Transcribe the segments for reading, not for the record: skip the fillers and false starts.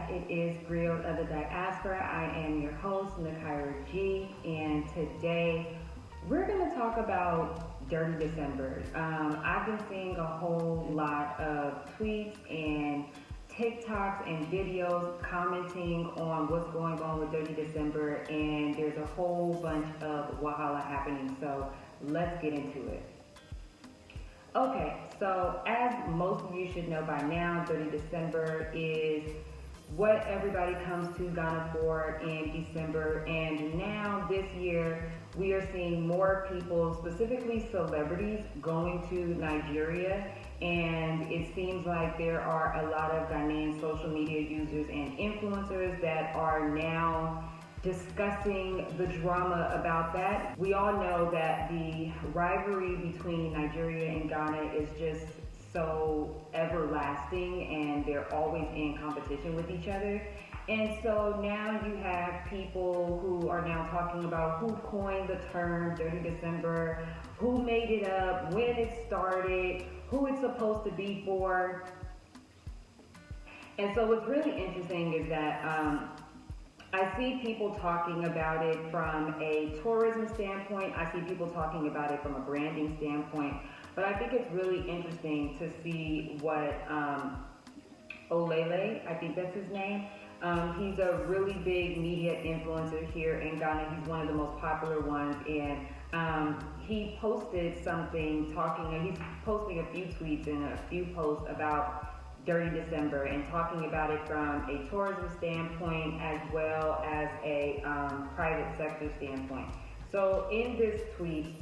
back. It is Grill of the Diaspora. I am your host, Nakaira G, and today we're going to talk about Dirty December. I've been seeing a whole lot of tweets and TikToks and videos commenting on what's going on with Dirty December, and there's a whole bunch of wahala happening, so let's get into it. Okay, so as most of you should know by now, Dirty December is what everybody comes to Ghana for in December. And now this year, we are seeing more people, specifically celebrities, going to Nigeria. And it seems like there are a lot of Ghanaian social media users and influencers that are now discussing the drama about that. We all know that the rivalry between Nigeria and Ghana is just so everlasting, and they're always in competition with each other. And so now you have people who are now talking about who coined the term Dirty December, who made it up, when it started, who it's supposed to be for. And so what's really interesting is that I see people talking about it from a tourism standpoint. I see people talking about it from a branding standpoint. But I think it's really interesting to see what Olele, I think that's his name. He's a really big media influencer here in Ghana. He's one of the most popular ones. And he posted something and he's posting a few tweets and a few posts about Dirty December and talking about it from a tourism standpoint as well as a private sector standpoint. So in this tweet,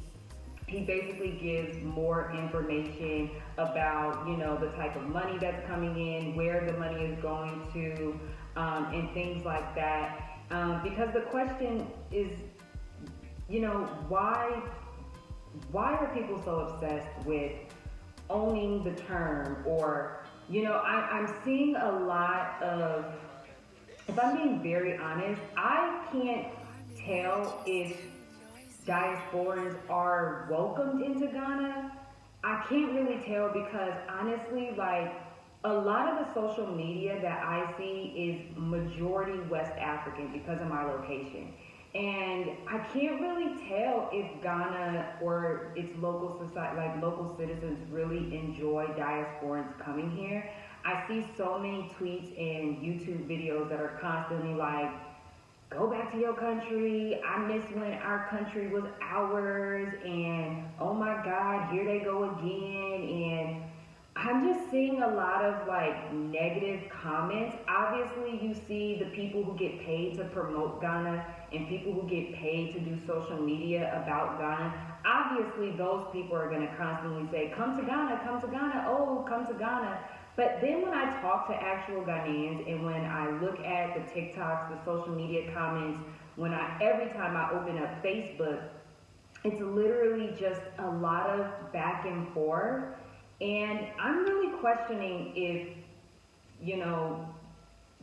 he basically gives more information about, the type of money that's coming in, where the money is going to, and things like that. Because the question is, why are people so obsessed with owning the term? Or I'm seeing a lot of, if I'm being very honest, I can't tell if diasporans are welcomed into Ghana. I can't really tell because honestly, a lot of the social media that I see is majority West African because of my location. And I can't really tell if Ghana or its local society, local citizens really enjoy diasporans coming here. I see so many tweets and YouTube videos that are constantly like, go back to your country, I miss when our country was ours, and oh my God, here they go again. And I'm just seeing a lot of negative comments. Obviously, you see the people who get paid to promote Ghana and people who get paid to do social media about Ghana. Obviously, those people are going to constantly say, come to Ghana, oh, come to Ghana. But then when I talk to actual Ghanaians and when I look at the TikToks, the social media comments, every time I open up Facebook, it's literally just a lot of back and forth. And I'm really questioning if,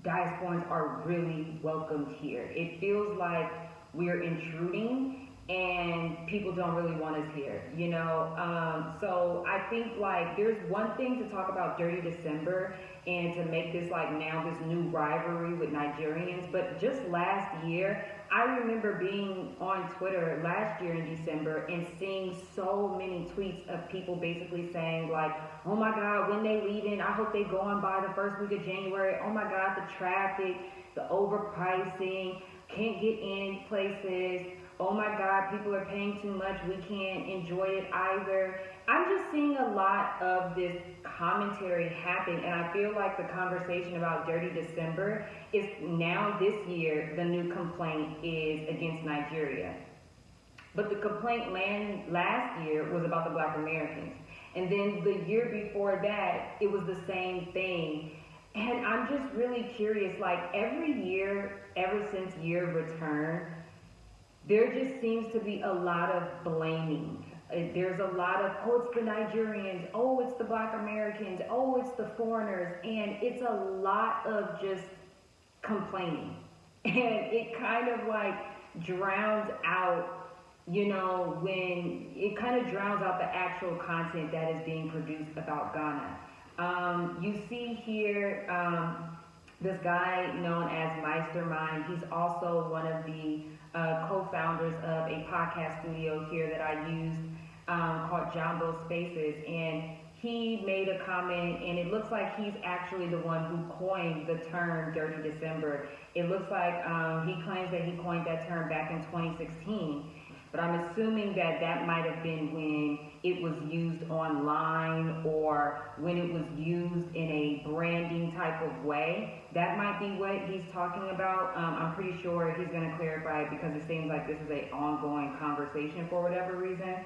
diasporans are really welcomed here. It feels like we're intruding and people don't really want us here, So I think there's one thing to talk about Dirty December and to make this now this new rivalry with Nigerians. But just last year, I remember being on Twitter last year in December and seeing so many tweets of people basically saying oh my God, when they leaving, I hope they go on by the first week of January. Oh my God, the traffic, the overpricing, can't get in places. Oh my God, people are paying too much. We can't enjoy it either. I'm just seeing a lot of this commentary happen, and I feel like the conversation about Dirty December is now this year, the new complaint is against Nigeria. But the complaint last year was about the Black Americans. And then the year before that, it was the same thing. And I'm just really curious, every year, ever since year return, there just seems to be a lot of blaming. There's a lot of, oh, it's the Nigerians, oh, it's the Black Americans, oh, it's the foreigners, and it's a lot of just complaining. And it kind of drowns out, when it kind of drowns out the actual content that is being produced about Ghana. You see here, this guy known as Meistermind. He's also one of the co-founders of a podcast studio here that I used called Jumbo Spaces. And he made a comment, and it looks like he's actually the one who coined the term Dirty December. It looks like he claims that he coined that term back in 2016. But I'm assuming that that might have been when it was used online or when it was used in a branding type of way. That might be what he's talking about. I'm pretty sure he's going to clarify it because it seems like this is an ongoing conversation for whatever reason.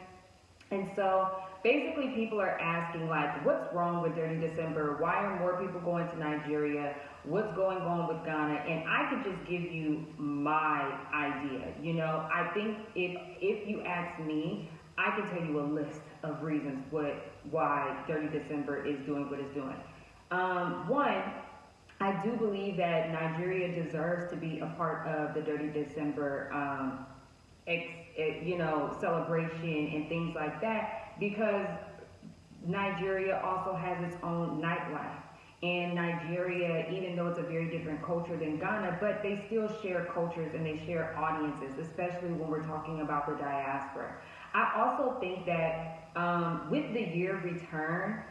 And so basically people are asking, like, what's wrong with Dirty December? Why are more people going to Nigeria? What's going on with Ghana? And I could just give you my idea. You know, I think if you ask me, I can tell you a list of reasons why Dirty December is doing what it's doing. One, I do believe that Nigeria deserves to be a part of the Dirty December celebration and things like that, because Nigeria also has its own nightlife. And Nigeria, even though it's a very different culture than Ghana, but they still share cultures and they share audiences, especially when we're talking about the diaspora. I also think that with the year of return,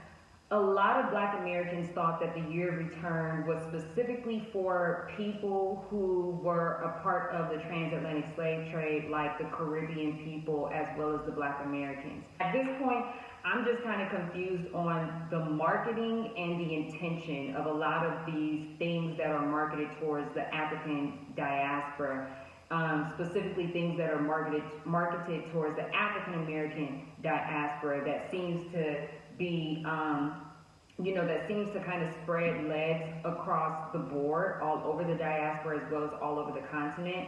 a lot of Black Americans thought that the year of return was specifically for people who were a part of the transatlantic slave trade, like the Caribbean people as well as the Black Americans. At this point, I'm just kind of confused on the marketing and the intention of a lot of these things that are marketed towards the African diaspora, specifically things that are marketed towards the African American diaspora that seems to be, that seems to kind of spread legs across the board, all over the diaspora as well as all over the continent.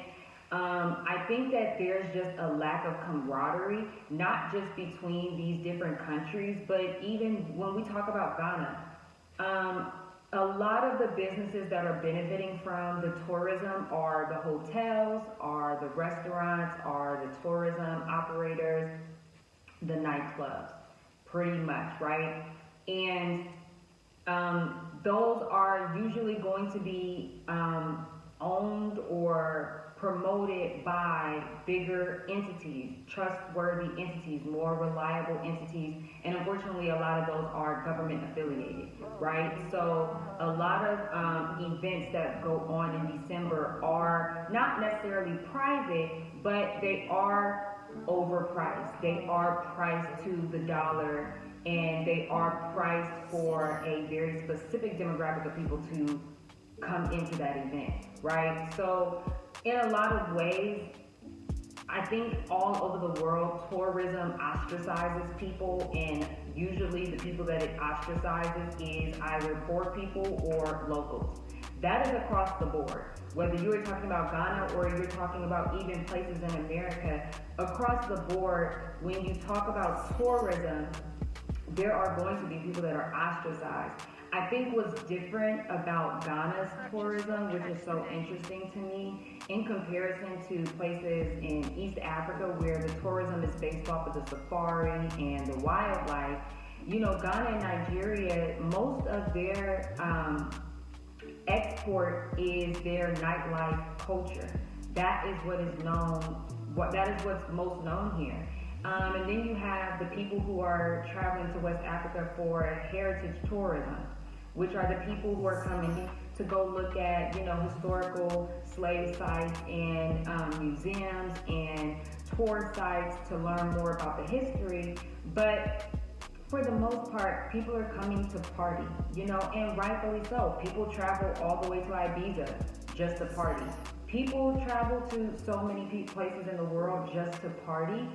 I think that there's just a lack of camaraderie, not just between these different countries, but even when we talk about Ghana. A lot of the businesses that are benefiting from the tourism are the hotels, are the restaurants, are the tourism operators, the nightclubs, pretty much, right? And those are usually going to be owned or promoted by bigger entities, trustworthy entities, more reliable entities, and unfortunately a lot of those are government affiliated, right? So a lot of events that go on in December are not necessarily private, but they are overpriced. They are priced to the dollar, and they are priced for a very specific demographic of people to come into that event, right? So in a lot of ways, I think all over the world, tourism ostracizes people, and usually the people that it ostracizes is either poor people or locals. That is across the board. Whether you are talking about Ghana or you're talking about even places in America, across the board, when you talk about tourism, there are going to be people that are ostracized. I think what's different about Ghana's tourism, which is so interesting to me, in comparison to places in East Africa where the tourism is based off of the safari and the wildlife, Ghana and Nigeria, most of their export is their nightlife culture. That is what is known, that is what's most known here. And then you have the people who are traveling to West Africa for heritage tourism, which are the people who are coming to go look at, historical slave sites and museums and tour sites to learn more about the history. But for the most part, people are coming to party, and rightfully so. People travel all the way to Ibiza just to party. People travel to so many places in the world just to party.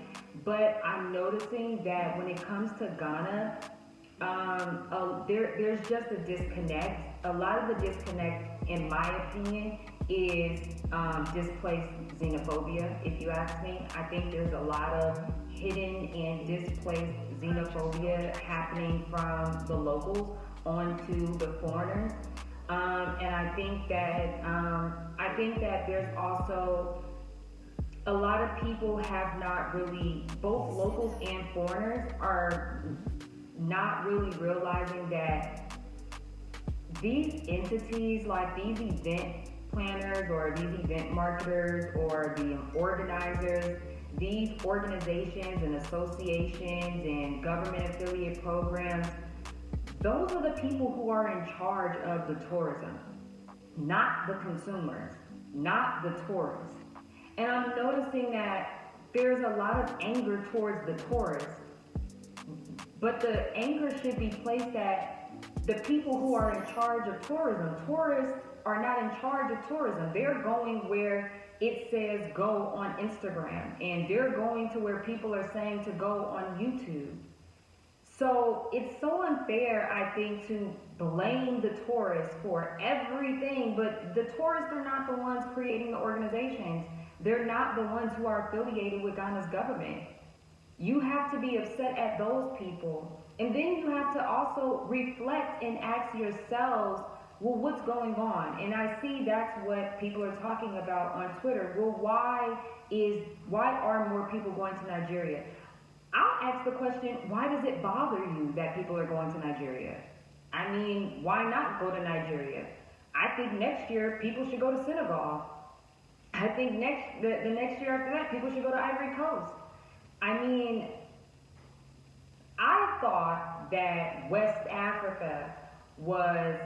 But I'm noticing that when it comes to Ghana, there's just a disconnect. A lot of the disconnect, in my opinion, is displaced xenophobia, if you ask me. I think there's a lot of hidden and displaced xenophobia happening from the locals onto the foreigners. And I think that there's also a lot of people have not really, both locals and foreigners are not really realizing that these entities, like these event planners or these event marketers or the organizers, these organizations and associations and government affiliate programs, those are the people who are in charge of the tourism, not the consumers, not the tourists. And I'm noticing that there's a lot of anger towards the tourists, but the anger should be placed at the people who are in charge of tourism. Tourists are not in charge of tourism. They're going where it says go on Instagram, and they're going to where people are saying to go on YouTube. So it's so unfair, I think, to blame the tourists for everything, but the tourists are not the ones creating the organizations. They're not the ones who are affiliated with Ghana's government. You have to be upset at those people. And then you have to also reflect and ask yourselves, well, what's going on? And I see that's what people are talking about on Twitter. Well, why are more people going to Nigeria? I'll ask the question, why does it bother you that people are going to Nigeria? I mean, why not go to Nigeria? I think next year people should go to Senegal. I think the next year after that, people should go to Ivory Coast. I mean, I thought that West Africa was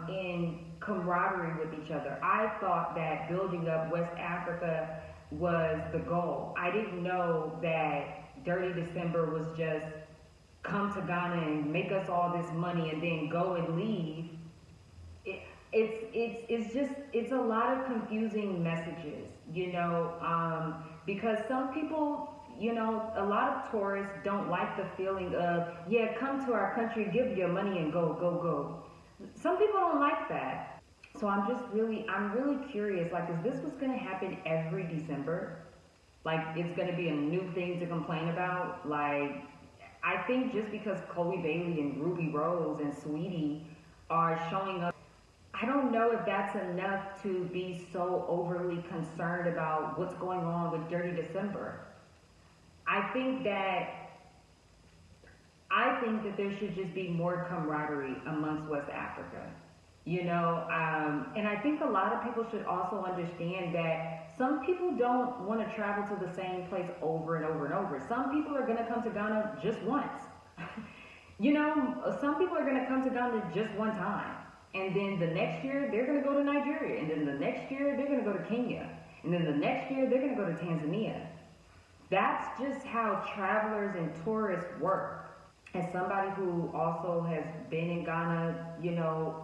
in camaraderie with each other. I thought that building up West Africa was the goal. I didn't know that Dirty December was just come to Ghana and make us all this money and then go and leave. It's a lot of confusing messages, because some people, a lot of tourists don't like the feeling of, yeah, come to our country, give your money and go, go, go. Some people don't like that. So I'm really curious, like, is this what's gonna happen every December? Like, it's gonna be a new thing to complain about? Like, I think just because Chloe Bailey and Ruby Rose and Sweetie are showing up, I don't know if that's enough to be so overly concerned about what's going on with Dirty December. I think that there should just be more camaraderie amongst West Africa, and I think a lot of people should also understand that some people don't want to travel to the same place over and over and over. Some people are going to come to Ghana just once. Some people are going to come to Ghana just one time. And then the next year, they're going to go to Nigeria. And then the next year, they're going to go to Kenya. And then the next year, they're going to go to Tanzania. That's just how travelers and tourists work. As somebody who also has been in Ghana,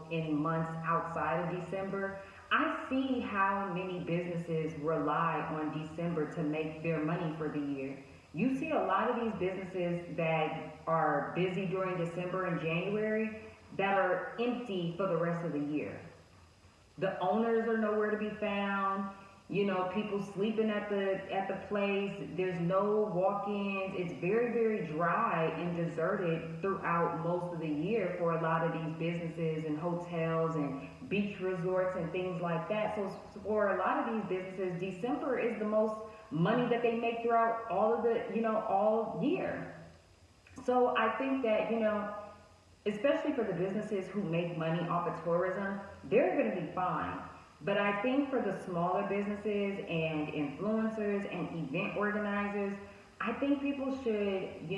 in months outside of December, I see how many businesses rely on December to make their money for the year. You see a lot of these businesses that are busy during December and January that are empty for the rest of the year. The owners are nowhere to be found. People sleeping at the place. There's no walk-ins. It's very, very dry and deserted throughout most of the year for a lot of these businesses and hotels and beach resorts and things like that. So for a lot of these businesses, December is the most money that they make throughout all of all year. So I think that, especially for the businesses who make money off of tourism, they're going to be fine. But I think for the smaller businesses and influencers and event organizers, I think people should,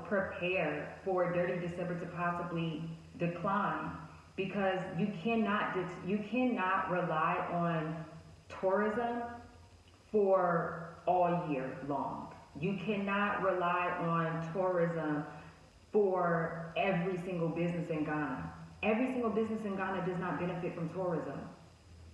prepare for Dirty December to possibly decline, because you cannot rely on tourism for all year long. You cannot rely on tourism for every single business in Ghana. Every single business in Ghana does not benefit from tourism.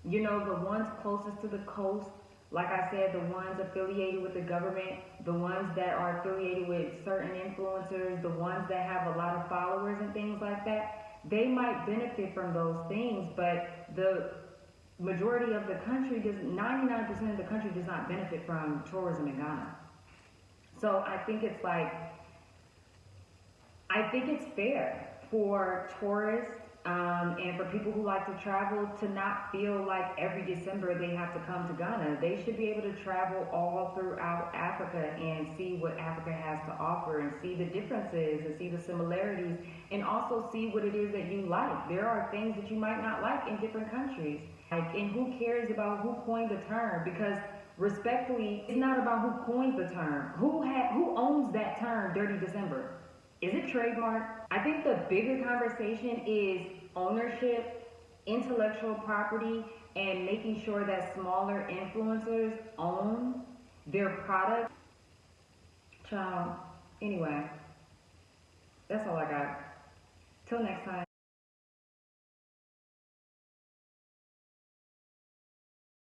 The ones closest to the coast, like I said, the ones affiliated with the government, the ones that are affiliated with certain influencers, the ones that have a lot of followers and things like that, they might benefit from those things, but the majority of the country 99% of the country does not benefit from tourism in Ghana. So I think it's fair for tourists And for people who like to travel, to not feel like every December they have to come to Ghana. They should be able to travel all throughout Africa and see what Africa has to offer and see the differences and see the similarities and also see what it is that you like. There are things that you might not like in different countries. And who cares about who coined the term? Because respectfully, it's not about who coined the term. Who owns that term, Dirty December? Is it trademarked? I think the bigger conversation is ownership, intellectual property, and making sure that smaller influencers own their product. Child, anyway, that's all I got. Till next time.